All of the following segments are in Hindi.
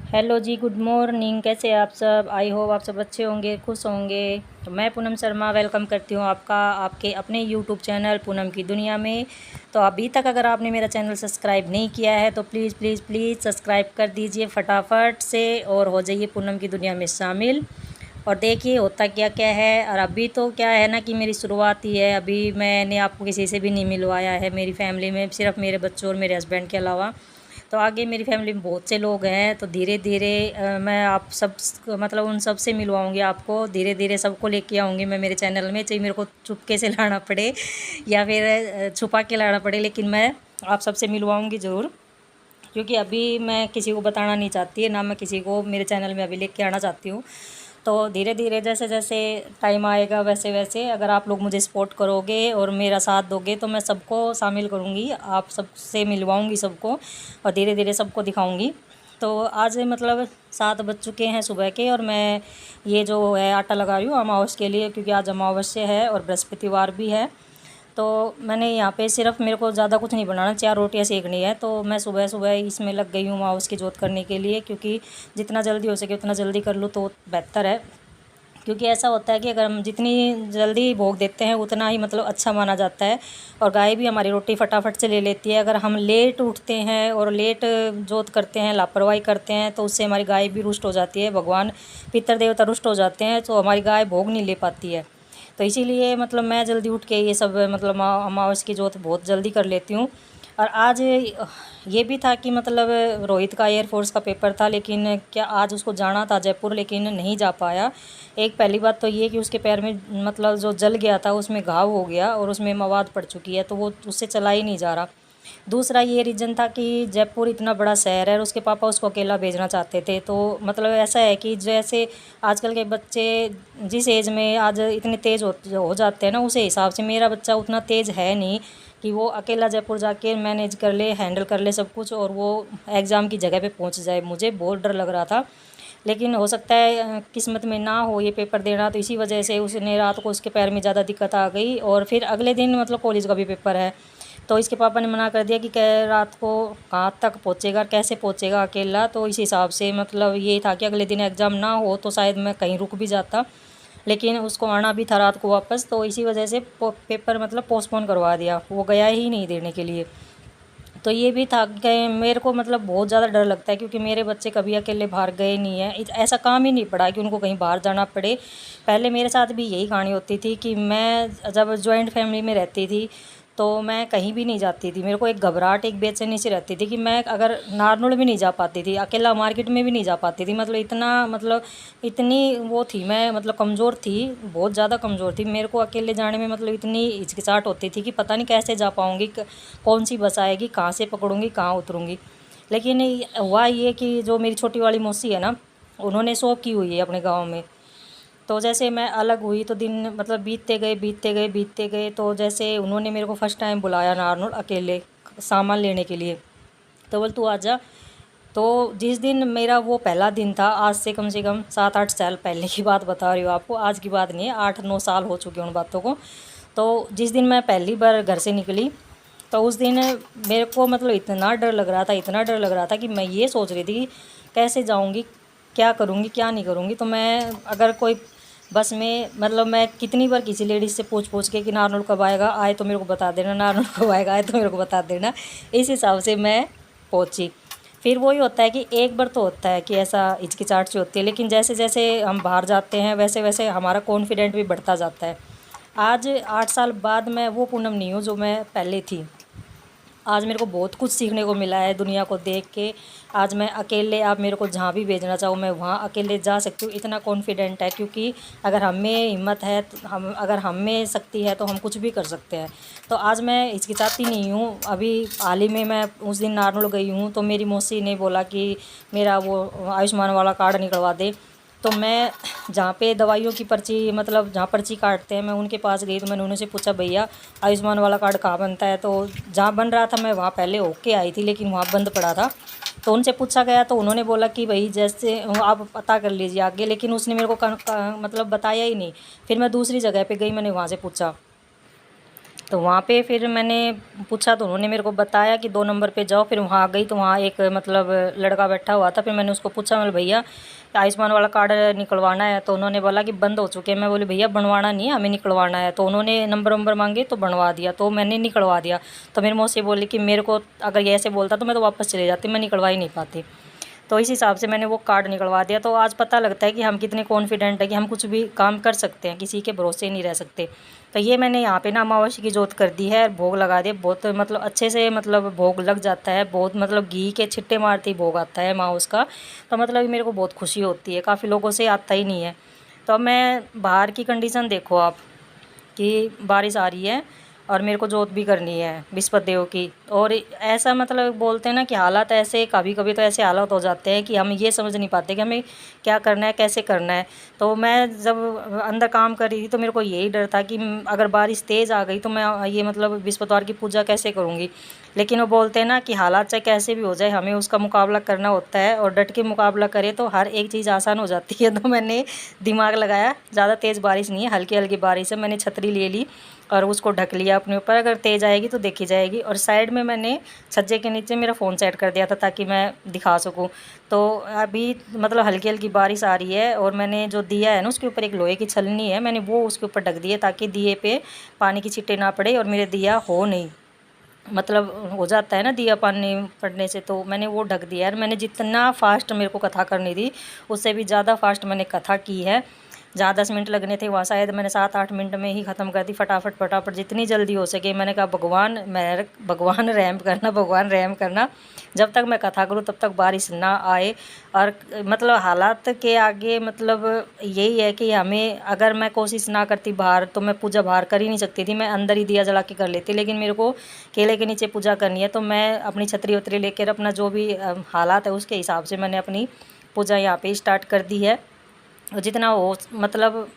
हेलो जी, गुड मॉर्निंग। कैसे हैं आप सब? आई होप आप सब अच्छे होंगे, खुश होंगे। तो मैं पूनम शर्मा वेलकम करती हूँ आपका आपके अपने यूट्यूब चैनल पूनम की दुनिया में। तो अभी तक अगर आपने मेरा चैनल सब्सक्राइब नहीं किया है तो प्लीज़ प्लीज़ प्लीज़ सब्सक्राइब कर दीजिए फटाफट से और हो जाइए पूनम की दुनिया में शामिल। और देखिए होता क्या क्या है। और अभी तो क्या है ना कि मेरी शुरुआत ही है। अभी मैंने आपको किसी से भी नहीं मिलवाया है, मेरी फैमिली में सिर्फ मेरे बच्चों और मेरे हस्बैंड के अलावा। तो आगे मेरी फैमिली में बहुत से लोग हैं, तो धीरे धीरे मैं आप सब मतलब उन सब से मिलवाऊंगी आपको। धीरे धीरे सबको लेके आऊँगी मैं मेरे चैनल में, चाहे मेरे को चुपके से लाना पड़े या फिर छुपा के लाना पड़े, लेकिन मैं आप सबसे मिलवाऊंगी ज़रूर। क्योंकि अभी मैं किसी को बताना नहीं चाहती है, ना मैं किसी को मेरे चैनल में अभी लेके आना चाहती हूँ। तो धीरे धीरे जैसे जैसे टाइम आएगा वैसे वैसे अगर आप लोग मुझे सपोर्ट करोगे और मेरा साथ दोगे तो मैं सबको शामिल करूँगी, आप सबसे मिलवाऊँगी सबको और धीरे धीरे सबको दिखाऊँगी। तो आज मतलब 7 बज चुके हैं सुबह के और मैं ये जो है आटा लगा रही हूँ अमावस के लिए, क्योंकि आज अमावस्या है और बृहस्पतिवार भी है। तो मैंने यहाँ पे सिर्फ मेरे को ज़्यादा कुछ नहीं बनाना, 4 रोटियाँ सेकनी है। तो मैं सुबह सुबह इसमें लग गई हूँ माउस की जोत करने के लिए, क्योंकि जितना जल्दी हो सके उतना जल्दी कर लूँ तो बेहतर है। क्योंकि ऐसा होता है कि अगर हम जितनी जल्दी भोग देते हैं उतना ही मतलब अच्छा माना जाता है। और गाय भी हमारी रोटी फटाफट से ले लेती है। अगर हम लेट उठते हैं और लेट जोत करते हैं, लापरवाही करते हैं, तो उससे हमारी गाय भी रुष्ट हो जाती है, भगवान पितर देवता रुष्ट हो जाते हैं, तो हमारी गाय भोग नहीं ले पाती है। तो इसीलिए मतलब मैं जल्दी उठ के ये सब मतलब अमावस की जोत बहुत जल्दी कर लेती हूँ। और आज ये भी था कि मतलब रोहित का एयरफोर्स का पेपर था, लेकिन क्या आज उसको जाना था जयपुर, लेकिन नहीं जा पाया। एक पहली बात तो ये कि उसके पैर में मतलब जो जल गया था उसमें घाव हो गया और उसमें मवाद पड़ चुकी है, तो वो उससे चला ही नहीं जा रहा। दूसरा ये रीज़न था कि जयपुर इतना बड़ा शहर है और उसके पापा उसको अकेला भेजना चाहते थे। तो मतलब ऐसा है कि जैसे आजकल के बच्चे जिस एज में आज इतने तेज़ हो जाते हैं ना, उस हिसाब से मेरा बच्चा उतना तेज़ है नहीं कि वो अकेला जयपुर जाके मैनेज कर ले, हैंडल कर ले सब कुछ और वो एग्ज़ाम की जगह पे पहुंच जाए। मुझे बहुत डर लग रहा था, लेकिन हो सकता है किस्मत में ना हो ये पेपर देना, तो इसी वजह से उसने रात को उसके पैर में ज़्यादा दिक्कत आ गई और फिर अगले दिन मतलब कॉलेज का भी पेपर है। तो इसके पापा ने मना कर दिया कि रात को कहाँ तक पहुँचेगा, कैसे पहुँचेगा अकेला। तो इस हिसाब से मतलब ये था कि अगले दिन एग्ज़ाम ना हो तो शायद मैं कहीं रुक भी जाता, लेकिन उसको आना भी था रात को वापस। तो इसी वजह से पेपर मतलब पोस्टपोन करवा दिया, वो गया ही नहीं देने के लिए। तो ये भी था कि मेरे को मतलब बहुत ज़्यादा डर लगता है, क्योंकि मेरे बच्चे कभी अकेले बाहर गए नहीं हैं, ऐसा काम ही नहीं पड़ा कि उनको कहीं बाहर जाना पड़े। पहले मेरे साथ भी यही कहानी होती थी कि मैं जब जॉइंट फैमिली में रहती थी तो मैं कहीं भी नहीं जाती थी। मेरे को एक घबराहट, एक बेचैनी सी रहती थी कि मैं अगर नारनौल भी नहीं जा पाती थी, अकेला मार्केट में भी नहीं जा पाती थी। मतलब इतना मतलब इतनी वो थी मैं, मतलब कमज़ोर थी, बहुत ज़्यादा कमज़ोर थी। मेरे को अकेले जाने में मतलब इतनी हिचकिचाहट होती थी कि पता नहीं कैसे जा पाऊँगी, कौन सी बस आएगी, कहाँ से पकड़ूँगी, कहाँ उतरूँगी। लेकिन हुआ ये कि जो मेरी छोटी वाली मौसी है ना, उन्होंने शॉप की हुई है अपने गाँव में। तो जैसे मैं अलग हुई तो दिन मतलब बीतते गए बीतते गए बीतते गए, तो जैसे उन्होंने मेरे को फ़र्स्ट टाइम बुलाया नारनौल अकेले सामान लेने के लिए। तो बोल तू आजा। तो जिस दिन मेरा वो पहला दिन था, आज से कम 7-8 साल पहले की बात बता रही हूँ आपको, आज की बात नहीं है, 8-9 साल हो चुके हैं उन बातों को। तो जिस दिन मैं पहली बार घर से निकली तो उस दिन मेरे को मतलब इतना डर लग रहा था, इतना डर लग रहा था कि मैं ये सोच रही थी कि कैसे जाऊँगी, क्या करूँगी, क्या नहीं करूँगी। तो मैं अगर कोई बस में मतलब मैं कितनी बार किसी लेडीज़ से पूछ के कि नारनौल कब आएगा, आए तो मेरे को बता देना, नारनौल कब आएगा, आए तो मेरे को बता देना। इस हिसाब से मैं पहुँची। फिर वही होता है कि एक बार तो होता है कि ऐसा हिचकिचाहट सी होती है, लेकिन जैसे जैसे हम बाहर जाते हैं वैसे वैसे हमारा कॉन्फिडेंट भी बढ़ता जाता है। आज 8 साल बाद मैं वो पूनम नहीं हूँ जो मैं पहले थी। आज मेरे को बहुत कुछ सीखने को मिला है दुनिया को देख के। आज मैं अकेले, आप मेरे को जहाँ भी भेजना चाहो मैं वहाँ अकेले जा सकती हूँ, इतना कॉन्फिडेंट है। क्योंकि अगर हम में हिम्मत है तो अगर हम में शक्ति है तो हम कुछ भी कर सकते हैं। तो आज मैं हिचकिचाती नहीं हूँ। अभी हाल ही में मैं उस दिन नारनौल गई हूँ तो मेरी मौसी ने बोला कि मेरा वो आयुष्मान वाला कार्ड निकलवा दे। तो मैं जहाँ पे दवाइयों की पर्ची मतलब जहाँ पर्ची काटते हैं मैं उनके पास गई, तो मैंने उनसे पूछा भैया आयुष्मान वाला कार्ड कहाँ बनता है। तो जहाँ बन रहा था मैं वहाँ पहले होके आई थी, लेकिन वहाँ बंद पड़ा था। तो उनसे पूछा गया तो उन्होंने बोला कि भाई जैसे आप पता कर लीजिए आगे, लेकिन उसने मेरे को मतलब बताया ही नहीं। फिर मैं दूसरी जगह पे गई, मैंने वहाँ से पूछा तो वहाँ पे फिर मैंने पूछा तो उन्होंने मेरे को बताया कि 2 नंबर पे जाओ। फिर वहाँ गई तो वहाँ एक मतलब लड़का बैठा हुआ था। फिर मैंने उसको पूछा, मतलब भैया आयुष्मान वाला कार्ड निकलवाना है? तो उन्होंने बोला कि बंद हो चुके हैं। मैं बोली भैया बनवाना नहीं है, हमें निकलवाना है। तो उन्होंने नंबर मांगे तो बनवा दिया, तो मैंने निकलवा दिया। तो मेरी मौसी बोली कि मेरे को अगर ये ऐसे बोलता तो मैं तो वापस चले जाती, मैं निकलवा ही नहीं पाती। तो इस हिसाब से मैंने वो कार्ड निकलवा दिया। तो आज पता लगता है कि हम कितने कॉन्फिडेंट है कि हम कुछ भी काम कर सकते हैं, किसी के भरोसे नहीं रह सकते। तो ये मैंने यहाँ पे ना अमावस्या की जोत कर दी है, भोग लगा दिया। बहुत मतलब अच्छे से मतलब भोग लग जाता है, बहुत मतलब घी के छिट्टे मारते ही भोग आता है माँ उसका। तो मतलब मेरे को बहुत खुशी होती है, काफ़ी लोगों से आता ही नहीं है। तो अब मैं बाहर की कंडीशन देखो आप कि बारिश आ रही है और मेरे को जोत भी करनी है विस्पत देव की। और ऐसा मतलब बोलते हैं ना कि हालात ऐसे कभी कभी तो ऐसे हालात हो जाते हैं कि हम ये समझ नहीं पाते कि हमें क्या करना है, कैसे करना है। तो मैं जब अंदर काम कर रही थी तो मेरे को यही डर था कि अगर बारिश तेज़ आ गई तो मैं ये मतलब विस्पतवार की पूजा कैसे करूँगी। लेकिन वो बोलते हैं ना कि हालात चाहे कैसे भी हो जाए हमें उसका मुकाबला करना होता है, और डट के मुकाबला करें तो हर एक चीज़ आसान हो जाती है। तो मैंने दिमाग लगाया, ज़्यादा तेज़ बारिश नहीं है, हल्की हल्की बारिश है। मैंने छतरी ले ली और उसको ढक लिया अपने ऊपर, अगर तेज़ आएगी तो देखी जाएगी। और साइड में मैंने छज्जे के नीचे मेरा फ़ोन सेट कर दिया था ताकि मैं दिखा सकूं। तो अभी मतलब हल्की हल्की बारिश आ रही है और मैंने जो दिया है ना उसके ऊपर एक लोहे की छलनी है, मैंने वो उसके ऊपर ढक दी है ताकि दिए पे पानी की छींटे ना पड़े और मेरे दिया हो नहीं, मतलब हो जाता है ना दिया पानी पड़ने से। तो मैंने वो ढक दिया है। मैंने जितना फास्ट मेरे को कथा करनी थी उससे भी ज़्यादा फास्ट मैंने कथा की है। जहाँ 10 मिनट लगने थे वहाँ शायद मैंने 7-8 मिनट में ही ख़त्म कर दी, फटाफट फटाफट जितनी जल्दी हो सके। मैंने कहा भगवान रहम करना, भगवान रहम करना, जब तक मैं कथा करूँ तब तक बारिश ना आए। और मतलब हालात के आगे मतलब यही है कि हमें, अगर मैं कोशिश ना करती बाहर तो मैं पूजा बाहर कर ही नहीं सकती थी, मैं अंदर ही दिया जला के कर लेती। लेकिन मेरे को केले के नीचे पूजा करनी है तो मैं अपनी छतरी वतरी लेकर अपना जो भी हालात है उसके हिसाब से मैंने अपनी पूजा यहाँ पे स्टार्ट कर दी है। और जितना हो मतलब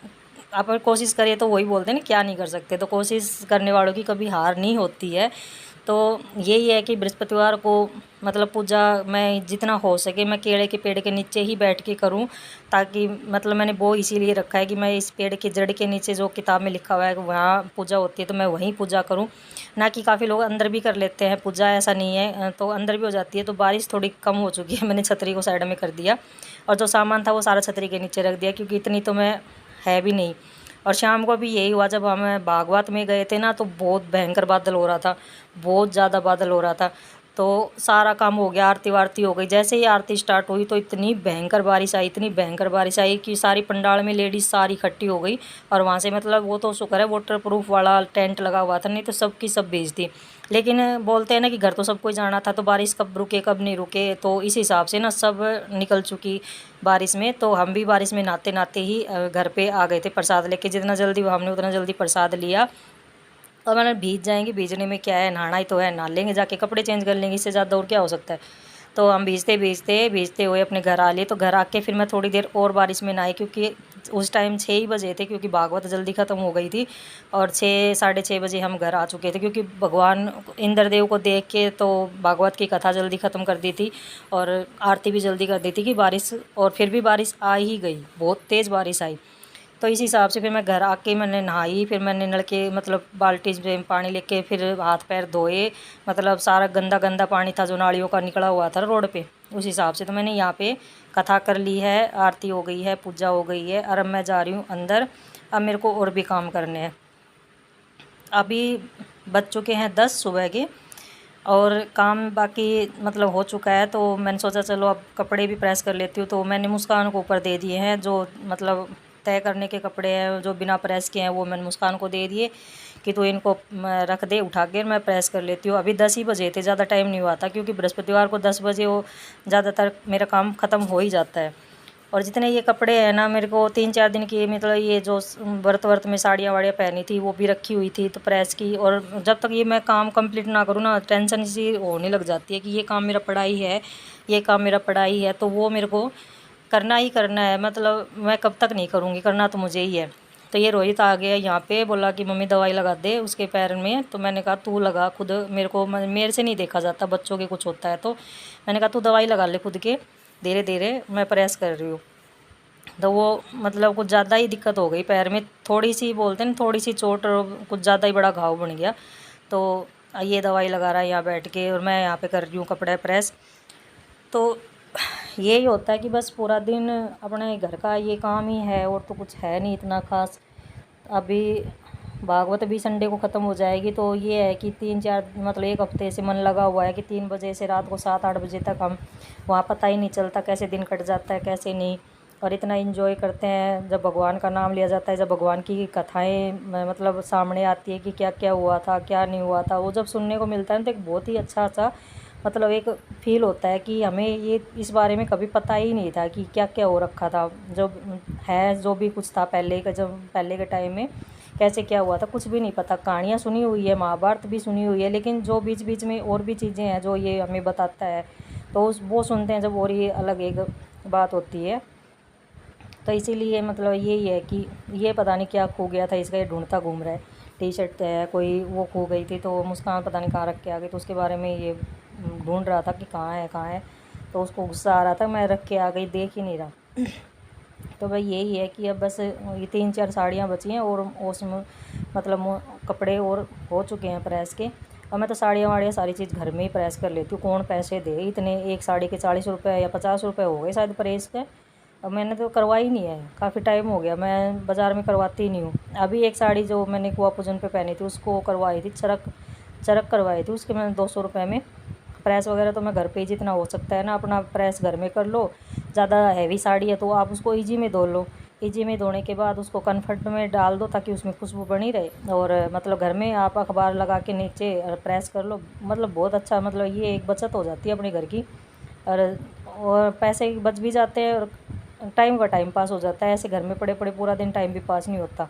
आप कोशिश करिए तो वही बोलते हैं ना क्या नहीं कर सकते, तो कोशिश करने वालों की कभी हार नहीं होती है। तो यही है कि बृहस्पतिवार को मतलब पूजा मैं जितना हो सके मैं केले के पेड़ के नीचे ही बैठ के करूं, ताकि मतलब मैंने वो इसीलिए रखा है कि मैं इस पेड़ की जड़ के नीचे जो किताब में लिखा हुआ है वहाँ पूजा होती है तो मैं वहीं पूजा करूं। ना कि काफ़ी लोग अंदर भी कर लेते हैं पूजा, ऐसा नहीं है, तो अंदर भी हो जाती है। तो बारिश थोड़ी कम हो चुकी है, मैंने छतरी को साइड में कर दिया और जो सामान था वो सारा छतरी के नीचे रख दिया, क्योंकि इतनी तो मैं है भी नहीं। और शाम को भी यही हुआ, जब हम बागवात में गए थे ना तो बहुत भयंकर बादल हो रहा था, बहुत ज़्यादा बादल हो रहा था। तो सारा काम हो गया, आरती वारती हो गई। जैसे ही आरती स्टार्ट हुई तो इतनी भयंकर बारिश आई, इतनी भयंकर बारिश आई कि सारी पंडाल में लेडीज़ सारी इकट्ठी हो गई। और वहाँ से मतलब वो तो शुक्र है वाटर प्रूफ वाला टेंट लगा हुआ था, नहीं तो सब की सब भीज थी। लेकिन बोलते हैं ना कि घर तो सबको जाना था, तो बारिश कब रुके कब नहीं रुके, तो इस हिसाब से ना सब निकल चुकी बारिश में। तो हम भी बारिश में नहाते नहाते ही घर पे आ गए थे प्रसाद लेके। जितना जल्दी हमने उतना जल्दी प्रसाद लिया। और मैंने भीज जाएंगे, भीजने में क्या है, नहाना ही तो है, नहा लेंगे, जाके कपड़े चेंज कर लेंगे, इससे ज़्यादा और क्या हो सकता है। तो हम भीजते हुए अपने घर आ लिए। तो घर आके फिर मैं थोड़ी देर और बारिश में नहाई, क्योंकि उस टाइम 6 ही बजे थे, क्योंकि भागवत जल्दी ख़त्म हो गई थी। और 6 साढ़े 6 बजे हम घर आ चुके थे, क्योंकि भगवान इंद्रदेव को देख के तो भागवत की कथा जल्दी ख़त्म कर दी थी और आरती भी जल्दी कर दी थी कि बारिश, और फिर भी बारिश आ ही गई, बहुत तेज़ बारिश आई। तो इस हिसाब से फिर मैं घर आके मैंने नहाई, फिर मैंने नलके मतलब बाल्टी में पानी लेके फिर हाथ पैर धोए। मतलब सारा गंदा गंदा पानी था जो नालियों का निकला हुआ था रोड पे, उस हिसाब से। तो मैंने यहाँ पे कथा कर ली है, आरती हो गई है, पूजा हो गई है, और अब मैं जा रही हूँ अंदर। अब मेरे को और भी काम करने हैं। अभी बज चुके हैं 10 सुबह के, और काम बाकी मतलब हो चुका है। तो मैंने सोचा चलो अब कपड़े भी प्रेस कर लेती हूँ। तो मैंने मुस्कान को ऊपर दे दिए हैं, जो मतलब तय करने के कपड़े हैं जो बिना प्रेस के हैं, वो मैंने मुस्कान को दे दिए कि तो इनको रख दे उठा के, मैं प्रेस कर लेती हूँ। अभी 10 ही बजे थे, ज़्यादा टाइम नहीं हुआ था, क्योंकि बृहस्पतिवार को 10 बजे वो ज़्यादातर मेरा काम ख़त्म हो ही जाता है। और जितने ये कपड़े हैं ना, मेरे को 3-4 दिन की मतलब ये जो व्रत में साड़ियाँ वाड़ियाँ पहनी थी वो भी रखी हुई थी, तो प्रेस की। और जब तक ये मैं काम कंप्लीट ना करूँ ना, टेंशन सी होने लग जाती है कि ये काम मेरा पढ़ाई है, ये काम मेरा पढ़ाई है, तो वो मेरे को करना ही करना है। मतलब मैं कब तक नहीं करूँगी, करना तो मुझे ही है। तो ये रोहित आ गया यहाँ पे, बोला कि मम्मी दवाई लगा दे उसके पैर में। तो मैंने कहा तू लगा खुद, मेरे से नहीं देखा जाता, बच्चों के कुछ होता है। तो मैंने कहा तू दवाई लगा ले खुद के, धीरे धीरे मैं प्रेस कर रही हूँ। तो वो मतलब कुछ ज़्यादा ही दिक्कत हो गई पैर में, थोड़ी सी बोलते हैं थोड़ी सी चोट और कुछ ज़्यादा ही बड़ा घाव बन गया। तो ये दवाई लगा रहा है यहाँ बैठ के और मैं यहाँ पे कर रही हूँ कपड़े प्रेस। तो यही होता है कि बस पूरा दिन अपने घर का ये काम ही है और तो कुछ है नहीं इतना ख़ास। अभी भागवत भी संडे को ख़त्म हो जाएगी, तो ये है कि 3-4 मतलब एक हफ्ते से मन लगा हुआ है कि 3 बजे से रात को 7-8 बजे तक हम वहाँ, पता ही नहीं चलता कैसे दिन कट जाता है कैसे नहीं। और इतना एंजॉय करते हैं जब भगवान का नाम लिया जाता है, जब भगवान की कथाएँ मतलब सामने आती है कि क्या क्या हुआ था क्या नहीं हुआ था, वो जब सुनने को मिलता है तो एक बहुत ही अच्छा सा मतलब एक फ़ील होता है कि हमें ये इस बारे में कभी पता ही नहीं था कि क्या क्या हो रखा था। जो है जो भी कुछ था पहले का, जब पहले के टाइम में कैसे क्या हुआ था कुछ भी नहीं पता। कहानियाँ सुनी हुई है, महाभारत भी सुनी हुई है, लेकिन जो बीच बीच में और भी चीज़ें हैं जो ये हमें बताता है तो उस वो सुनते हैं जब, और ये अलग एक बात होती है। तो इसीलिए मतलब यही है कि ये पता नहीं क्या खो गया था इसका, ये ढूंढता घूम रहा है। टी शर्ट है कोई वो खो गई थी, तो मुस्कान पता नहीं कहाँ रख के आ गई, तो उसके बारे में ये ढूंढ रहा था कि कहाँ है कहाँ है। तो उसको गुस्सा आ रहा था, मैं रख के आ गई देख ही नहीं रहा। तो भाई यही है कि अब बस ये 3-4 साड़ियाँ बची हैं और उसमें मतलब कपड़े और हो चुके हैं प्रेस के। और मैं तो साड़ियाँ वाड़ियाँ सारी चीज़ घर में ही प्रेस कर लेती हूँ, कौन पैसे दे इतने, एक साड़ी के 40 रुपये या 50 रुपये हो गए शायद प्रेस के। अब मैंने तो करवाई नहीं है, काफ़ी टाइम हो गया, मैं बाज़ार में करवाती ही नहीं हूँ। अभी एक साड़ी जो मैंने कुआ पूजन पे पहनी थी उसको करवाई थी, चरक चरक करवाई थी उसके मैंने 200 रुपये में। प्रेस वगैरह तो मैं घर पे ही जितना हो सकता है ना अपना प्रेस घर में कर लो। ज़्यादा हैवी साड़ी है तो आप उसको ईजी में धो लो, ईजी में धोने के बाद उसको कम्फर्ट में डाल दो ताकि उसमें खुशबू बनी रहे। और मतलब घर में आप अखबार लगा के नीचे प्रेस कर लो, मतलब बहुत अच्छा, मतलब ये एक बचत हो जाती है अपने घर की। और पैसे बच भी जाते हैं और टाइम का टाइम पास हो जाता है। ऐसे घर में पड़े पड़े पूरा दिन टाइम भी पास नहीं होता।